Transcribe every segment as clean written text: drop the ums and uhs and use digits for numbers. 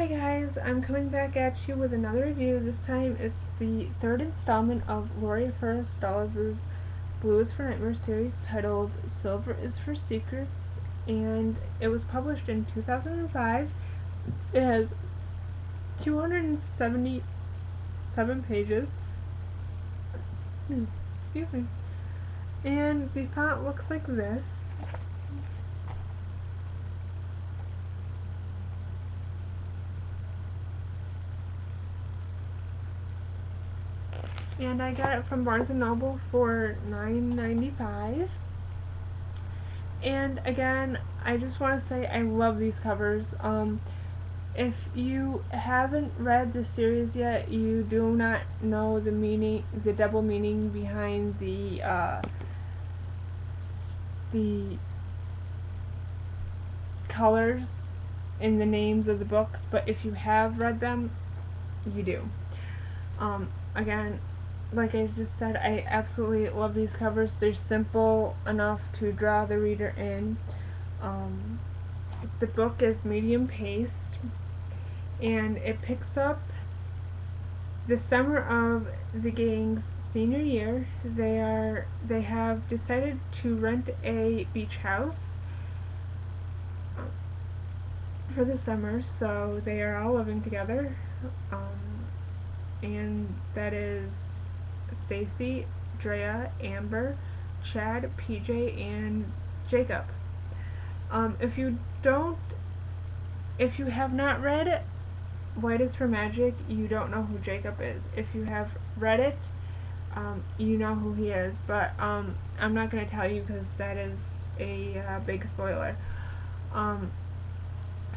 Hi guys, I'm coming back at you with another review. This time it's the third installment of Lori Ferris-Dawes' Blue is for Nightmare series titled Silver is for Secrets, and it was published in 2005. It has 277 pages. Excuse me. And the font looks like this. And I got it from Barnes & Noble for $9.95. And again, I just want to say I love these covers. If you haven't read the series yet, you do not know the meaning, the double meaning behind the colors in the names of the books. But if you have read them, you do. Again, like I just said, I absolutely love these covers. They're simple enough to draw the reader in. The book is medium paced, and it picks up the summer of the gang's senior year. They have decided to rent a beach house for the summer, so they are all living together. And that is Stacy, Drea, Amber, Chad, PJ, and Jacob. If you have not read White is for Magic, you don't know who Jacob is. If you have read it, you know who he is, but I'm not going to tell you because that is a big spoiler.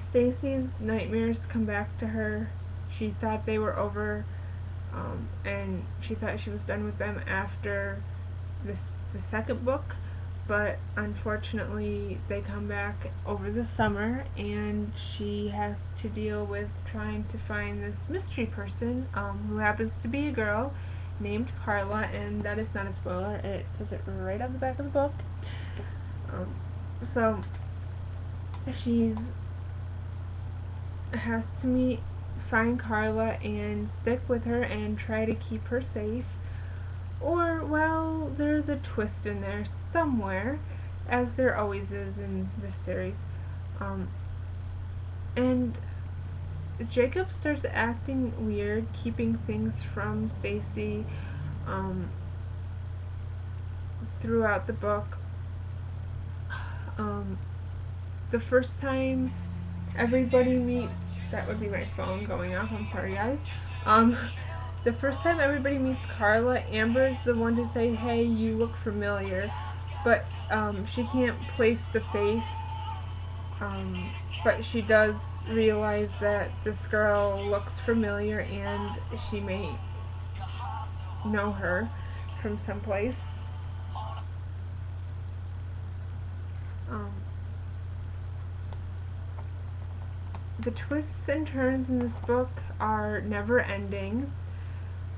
Stacy's nightmares come back to her. She thought they were over, and she thought she was done with them after the second book, but unfortunately they come back over the summer, and she has to deal with trying to find this mystery person who happens to be a girl named Carla, and that is not a spoiler. It says it right on the back of the book. So she has to find Carla and stick with her and try to keep her safe. Or, well, there's a twist in there somewhere, as there always is in this series. And Jacob starts acting weird, keeping things from Stacy throughout the book. The first time everybody meets, that would be my phone going off, I'm sorry guys. The first time everybody meets Carla, Amber's the one to say, hey, you look familiar, but she can't place the face, but she does realize that this girl looks familiar and she may know her from someplace. The twists and turns in this book are never ending.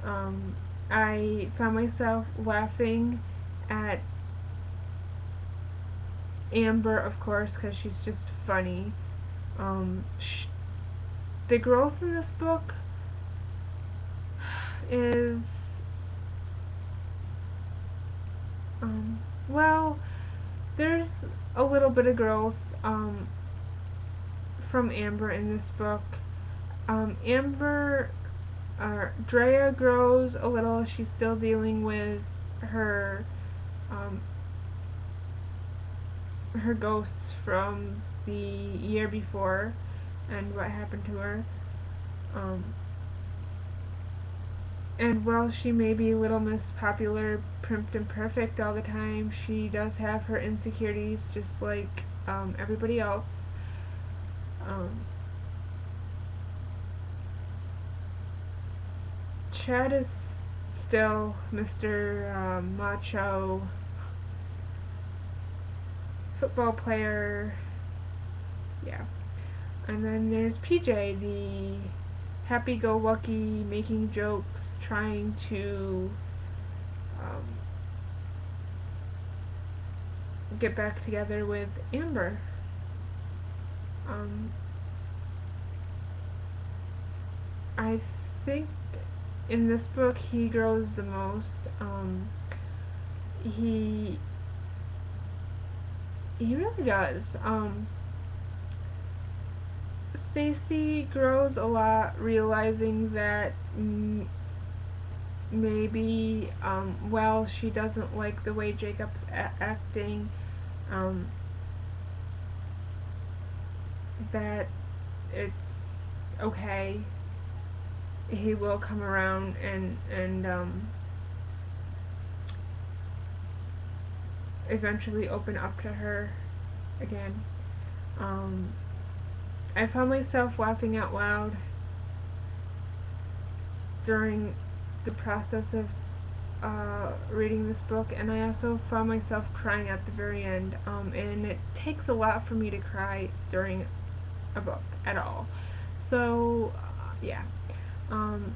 I found myself laughing at Amber, of course, because she's just funny. The growth in this book is, well, there's a little bit of growth from Amber in this book. Drea grows a little. She's still dealing with her ghosts from the year before and what happened to her. And while she may be Little Miss Popular, primped and perfect all the time, she does have her insecurities just like everybody else. Chad is still Mr. Macho football player. Yeah. And then there's PJ, the happy-go-lucky, making jokes, trying to get back together with Amber. I think in this book he grows the most. He he really does. Stacy grows a lot, realizing that maybe well, she doesn't like the way Jacob's acting. Um, that it's okay. He will come around and eventually open up to her again. Um, I found myself laughing out loud during the process of reading this book, and I also found myself crying at the very end. And it takes a lot for me to cry during a book at all. So, yeah. Um,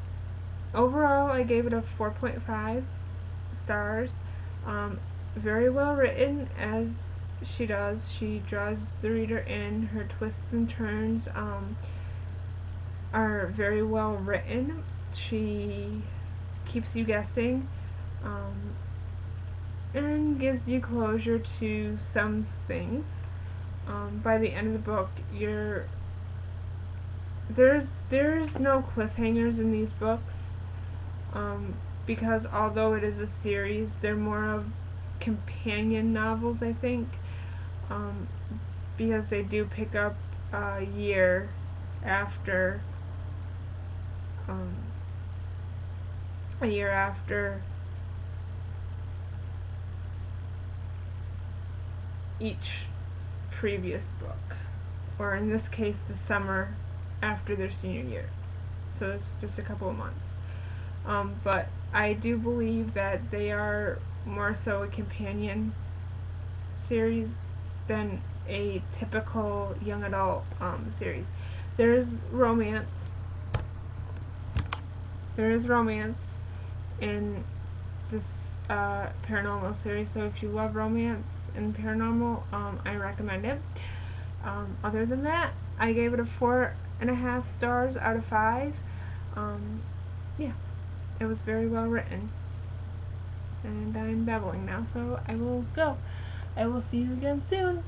Overall, I gave it a 4.5 stars. Um, Very well written, as she does. She draws the reader in. Her twists and turns are very well written. She keeps you guessing um, and gives you closure to some things. By the end of the book, there's no cliffhangers in these books, because although it is a series, they're more of companion novels, I think, um, because they do pick up a year after um, a year after each previous book, or in this case, the summer after their senior year. So it's just a couple of months. But I do believe that they are more so a companion series than a typical young adult series. There is romance. There is romance in this paranormal series, so if you love romance and paranormal, I recommend it. Other than that, I gave it a 4.5 stars out of 5. Yeah, it was very well written. And I'm babbling now, so I will go. I will see you again soon.